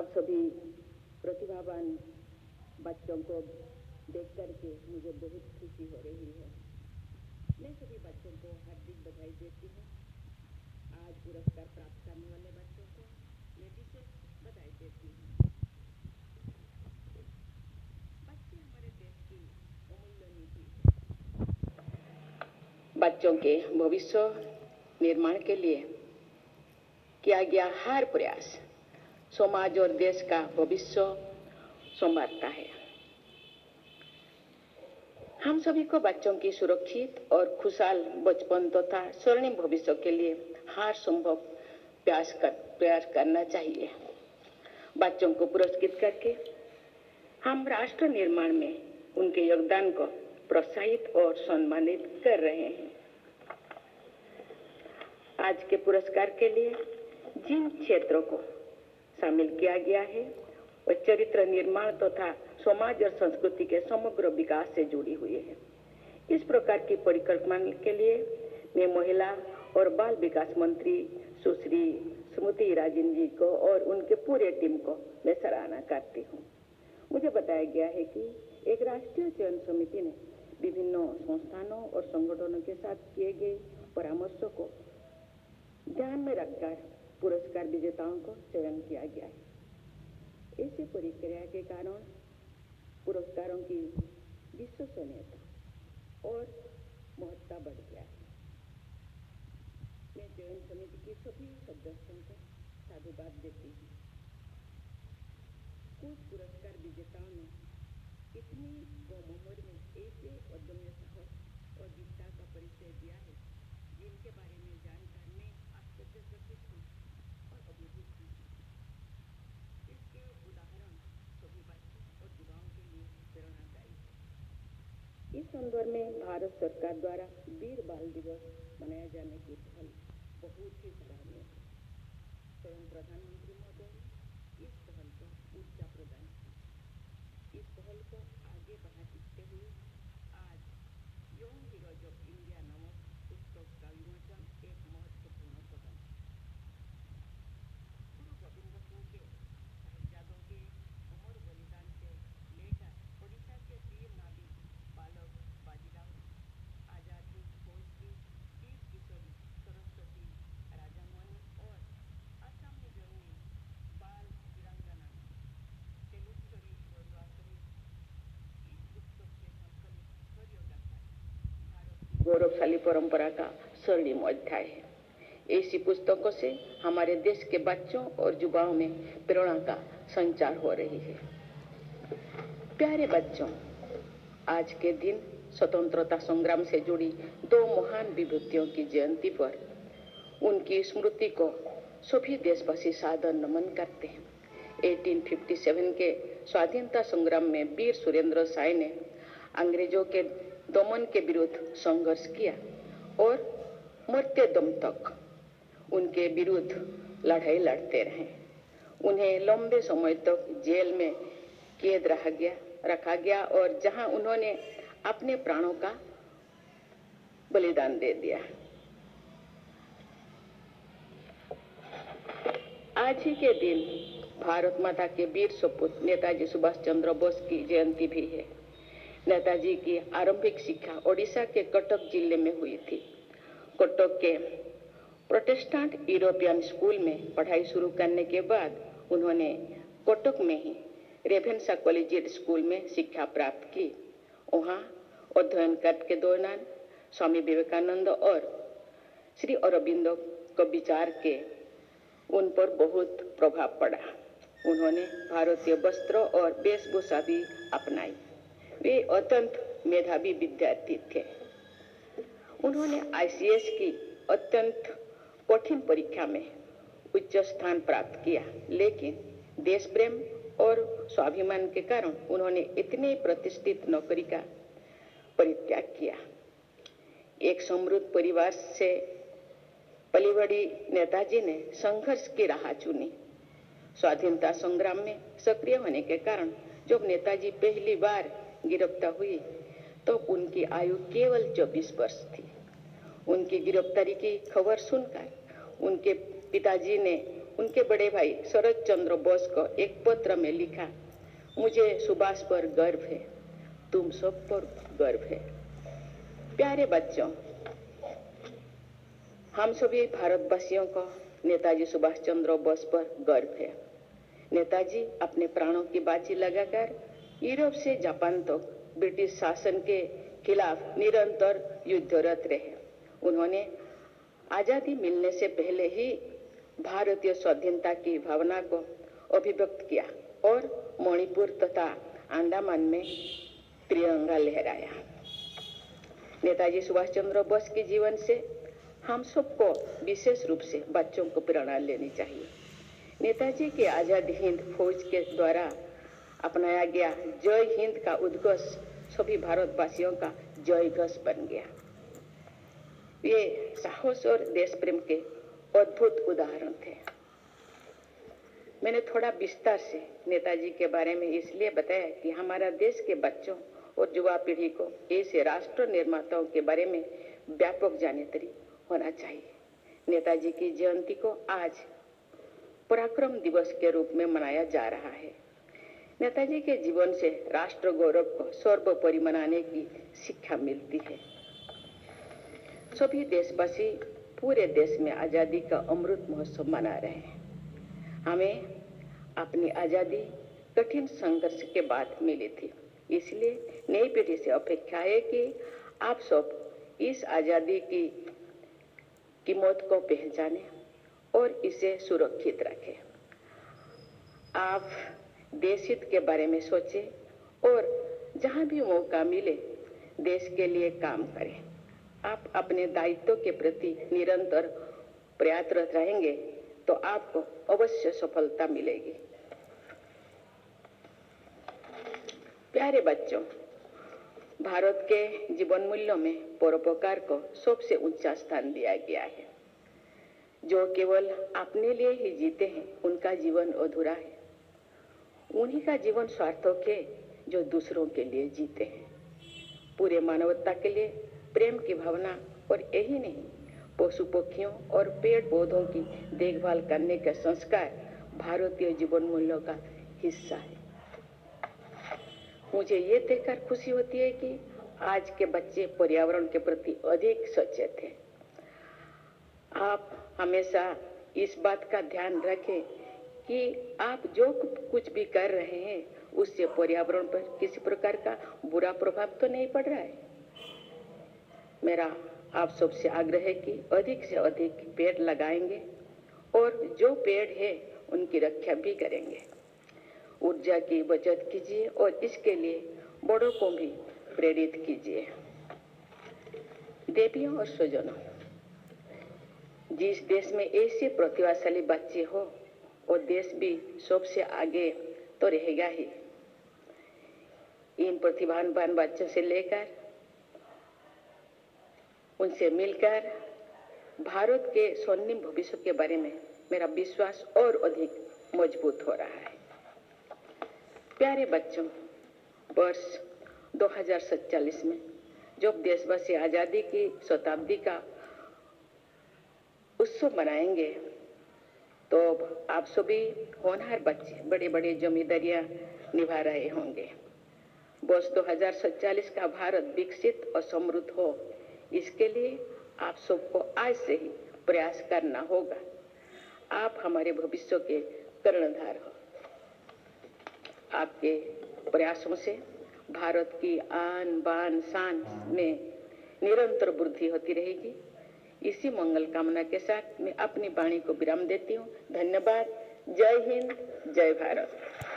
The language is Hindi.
आप सभी प्रतिभावान बच्चों को देख करके मुझे बहुत खुशी हो रही है। मैं सभी बच्चों को हार्दिक बधाई देती हूँ। आज पुरस्कार प्राप्त करने वाले बच्चों को मैं विशेष बधाई देती हूँ। बच्चे हमारे देश की अमूल्य निधि है। बच्चों के भविष्य निर्माण के लिए किया गया हर प्रयास समाज और देश का भविष्य संवारता है। हम सभी को बच्चों की सुरक्षित और खुशहाल बचपन तथा स्वर्णिम भविष्य के लिए हर संभव प्रयास करना चाहिए। बच्चों को पुरस्कृत करके हम राष्ट्र निर्माण में उनके योगदान को प्रोत्साहित और सम्मानित कर रहे हैं। आज के पुरस्कार के लिए जिन क्षेत्रों को शामिल किया गया है वे चरित्र निर्माण तथा समाज और संस्कृति के समग्र विकास से जुड़ी हुई है। इस प्रकार की परिकल्पना के लिए मैं महिला और बाल विकास मंत्री सुश्री स्मृति ईरानी जी को और उनके पूरे टीम को मैं सराहना करती हूँ। मुझे बताया गया है कि एक राष्ट्रीय चयन समिति ने विभिन्न संस्थानों और संगठनों के साथ किए गए परामर्शों को ध्यान में रखकर पुरस्कार विजेताओं को चयन किया गया है। ऐसी प्रक्रिया के कारण पुरस्कारों की विश्वसनीयता और महत्ता बढ़ गया है। मैं चयन समिति के सभी सदस्यों को साधुवाद देती हूँ। कुछ पुरस्कार विजेताओं ने इतनी कम उम्र में ऐसे अदम्य साहस और वीरता का परिचय दिया है जिनके बारे में जानकर मैं आश्चर्यचकित हूँ और अभिभूत हूँ। इसके उदाहरण सभी बच्चों और युवाओं के लिए प्रेरणादायी है। इस संदर्भ में भारत सरकार द्वारा वीर बाल दिवस मनाए जाने की पहल बहुत ही सराहनीय है। स्वयं प्रधानमंत्री महोदय ने इस पहल को ऊर्जा प्रदान की। इस पहल को आगे बढ़ाते हुए आज यंग हीरोज ऑफ इंडिया नामक पुस्तक का विमोचन एक महत्वपूर्ण कदम है। गुरु गोविंद सिंह के साहिबजादों के अमर बलिदान से लेकर ओडिशा के वीर नाविक बालक बाजीराव, आजाद हिंद फौज की वीर किशोरी सरस्वती राजामणि और असम में जन्मी बाल वीरांगना तेलुस्वरी बरुआ सहित इस पुस्तक से संकलित शौर्य गाथाएं भारत की गौरवशाली परंपरा का स्वर्णिम अध्याय है। ऐसी पुस्तकों से हमारे देश के बच्चों और युवाओं में प्रेरणा का संचार हो रही है। प्यारे बच्चों, आज के दिन स्वतंत्रता संग्राम से जुड़ी दो महान विभूतियों की जयंती पर उनकी स्मृति को सभी देशवासी सादर नमन करते हैं। 1857 के स्वाधीनता संग्राम में वीर सुरेंद्र साय ने अंग्रेजों के दमन के विरुद्ध संघर्ष किया और मरते दम तक उनके विरुद्ध लड़ाई लड़ते रहे। उन्हें लंबे समय तक जेल में कैद रखा गया और जहां उन्होंने अपने प्राणों का बलिदान दे दिया। आज ही के दिन भारत माता के वीर सपूत नेताजी सुभाष चंद्र बोस की जयंती भी है। नेताजी की आरंभिक शिक्षा ओडिशा के कटक जिले में हुई थी। कटक के प्रोटेस्टेंट यूरोपियन स्कूल में पढ़ाई शुरू करने के बाद उन्होंने कटक में ही रेभेन्सा कॉलेजिएट स्कूल में शिक्षा प्राप्त की। वहाँ अध्ययन करने के दौरान स्वामी विवेकानंद और श्री अरबिंदो के विचार के उन पर बहुत प्रभाव पड़ा। उन्होंने भारतीय वस्त्र और वेशभूषा भी अपनाई। वे अत्यंत मेधावी विद्यार्थी थे। उन्होंने ICS की अत्यंत कठिन परीक्षा में उच्च स्थान प्राप्त किया, लेकिन देश प्रेम और स्वाभिमान के कारण उन्होंने इतने प्रतिष्ठित नौकरी का परित्याग किया। एक समृद्ध परिवार से पली बड़ी नेताजी ने संघर्ष की राह चुनी। स्वाधीनता संग्राम में सक्रिय होने के कारण जब नेताजी पहली बार गिरफ्तार हुई तो उनकी आयु केवल 24 वर्ष थी। उनकी गिरफ्तारी की खबर सुनकर उनके पिताजी ने उनके बड़े भाई शरद चंद्र बोस को एक पत्र में लिखा, मुझे सुभाष पर गर्व है, तुम सब पर गर्व है। प्यारे बच्चों, हम सभी भारतवासियों को नेताजी सुभाष चंद्र बोस पर गर्व है। नेताजी अपने प्राणों की बाजी लगाकर यूरोप से जापान तक ब्रिटिश शासन के खिलाफ निरंतर युद्धरत रहे। उन्होंने आजादी मिलने से पहले ही भारतीय स्वाधीनता की भावना को अभिव्यक्त किया और मणिपुर तथा अंडमान में तिरंगा लहराया। नेताजी सुभाष चंद्र बोस के जीवन से हम सबको विशेष रूप से बच्चों को प्रेरणा लेनी चाहिए। नेताजी के आजाद हिंद फौज के द्वारा अपनाया गया जय हिंद का उद्घोष सभी भारतवासियों का जय घोष बन गया। ये साहस और देश प्रेम के अद्भुत उदाहरण थे। मैंने थोड़ा विस्तार से नेताजी के बारे में इसलिए बताया कि हमारा देश के बच्चों और युवा पीढ़ी को ऐसे राष्ट्र निर्माताओं के बारे में व्यापक जानकारी होना चाहिए। नेताजी की जयंती को आज पराक्रम दिवस के रूप में मनाया जा रहा है। नेताजी के जीवन से राष्ट्र गौरव को सर्वोपरि मनाने की शिक्षा मिलती है। सभी देशवासी पूरे देश में आजादी का अमृत महोत्सव मना रहे हैं। हमें अपनी आजादी कठिन संघर्ष के बाद मिली थी, इसलिए नई पीढ़ी से अपेक्षा है कि आप सब इस आजादी की कीमत को पहचानें और इसे सुरक्षित रखें। आप देश हित के बारे में सोचें और जहां भी मौका मिले देश के लिए काम करें। आप अपने दायित्व के प्रति निरंतर प्रयासरत रहेंगे तो आपको अवश्य सफलता मिलेगी। प्यारे बच्चों, भारत के जीवन मूल्यों में परोपकार को सबसे ऊंचा स्थान दिया गया है। जो केवल अपने लिए ही जीते हैं उनका जीवन अधूरा है। उन्हीं का जीवन सार्थक है जो दूसरों के लिए जीते हैं। पूरे मानवता के लिए प्रेम की भावना और यही नहीं, पशु पक्षियों और पेड़ पौधों की देखभाल करने का संस्कार भारतीय जीवन मूल्यों का हिस्सा है। मुझे ये देखकर खुशी होती है कि आज के बच्चे पर्यावरण के प्रति अधिक सचेत हैं। आप हमेशा इस बात का ध्यान रखें कि आप जो कुछ भी कर रहे हैं उससे पर्यावरण पर किसी प्रकार का बुरा प्रभाव तो नहीं पड़ रहा है। मेरा आप सबसे आग्रह है कि अधिक से अधिक पेड़ लगाएंगे और जो पेड़ है उनकी रक्षा भी करेंगे। ऊर्जा की बचत कीजिए और इसके लिए बड़ों को भी प्रेरित कीजिए। देवियों और स्वजनों, जिस देश में ऐसे प्रतिभाशाली बच्चे हो वो देश भी सबसे आगे तो रहेगा ही। इन प्रतिभावान बच्चों से लेकर उनसे मिलकर भारत के स्वर्णिम भविष्य के बारे में मेरा विश्वास और अधिक मजबूत हो रहा है। प्यारे बच्चों, वर्ष 2047 में जब देशवासी आजादी की शताब्दी का उत्सव मनाएंगे तो आप सभी होनहार बच्चे बड़े बड़े जिम्मेदारियां निभा रहे होंगे। वर्ष 2047 का भारत विकसित और समृद्ध हो, इसके लिए आप सबको आज से ही प्रयास करना होगा। आप हमारे भविष्य के कर्णधार हो। आपके प्रयासों से भारत की आन बान शान में निरंतर वृद्धि होती रहेगी। इसी मंगल कामना के साथ मैं अपनी वाणी को विराम देती हूँ। धन्यवाद। जय हिंद, जय भारत।